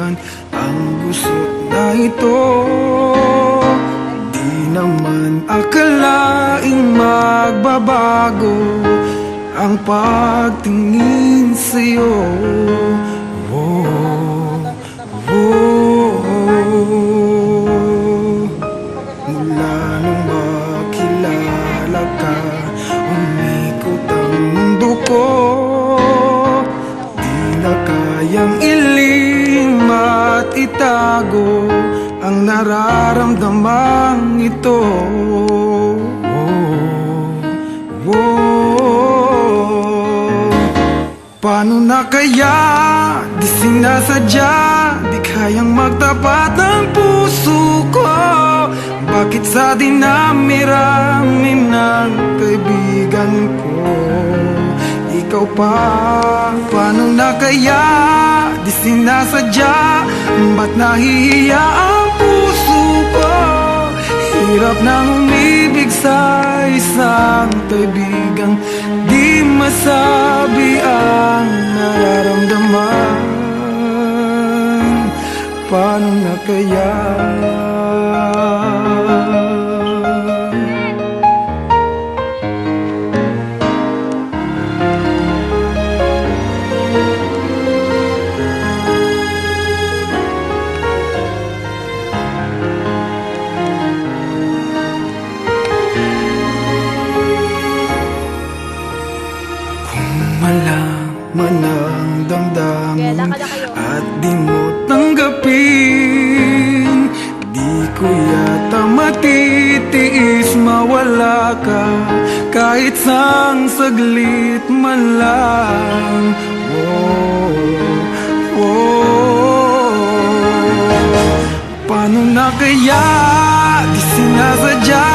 kaibigan ang gusot na ito. Di naman akalaing magbabago ang pagtingin sa'yo. Mula nung makilala ka, umikot ang mundo ko. Di na kayang ilim at itago ang nararamdamang ito. Paano na kaya? Di sinasadya, di kayang magtapat ng puso ko. Bakit sa dinami-rami ng kaibigan ko ikaw pa? Paano na kaya? Di sinasadya, ba't nahihiya ang puso ko? Hirap nang umibig sa isang kaibigang di masabi ang nararamdaman. Paano na kaya? Malaman ang damdamin at di mo tanggapin, di ko yata matitiis mawala ka kahit sang saglit man lang. Paano na kaya? Di sinasadya,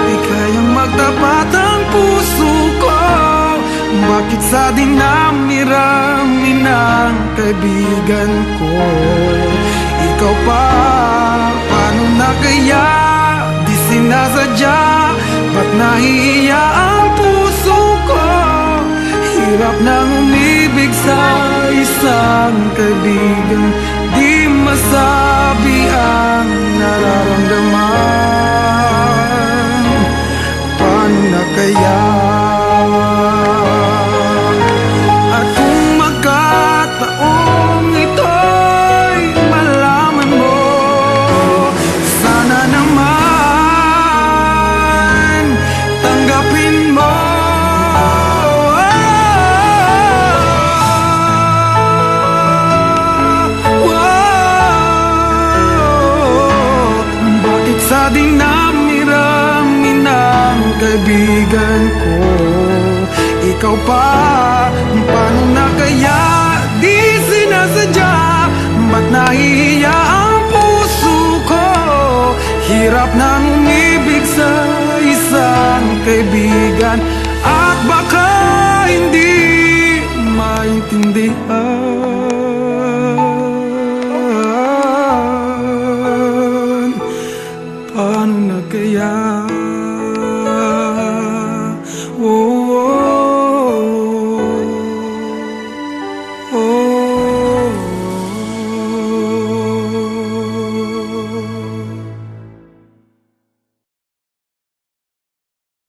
di kayang magtapat ang puso ko. Bakit sa dinami-rami ng kaibigan ko ikaw pa? Paano na kaya? Di sinasadya, ba't nahihiya ang puso ko? Hirap nang umibig sa isang kaibigan di masabi ang nararamdaman. Paano na kaya? At kung magkataong ito'y malaman mo, sana naman tanggapin mo. Bakit sa dinami-rami ng kaibigan ko ikaw pa? Paano na kaya? Di sinasadya, ba't nahihiya ang puso ko? Hirap nang umibig sa isang kaibigan at baka hindi maintindihan. Paano na kaya? Oh, oh, oh.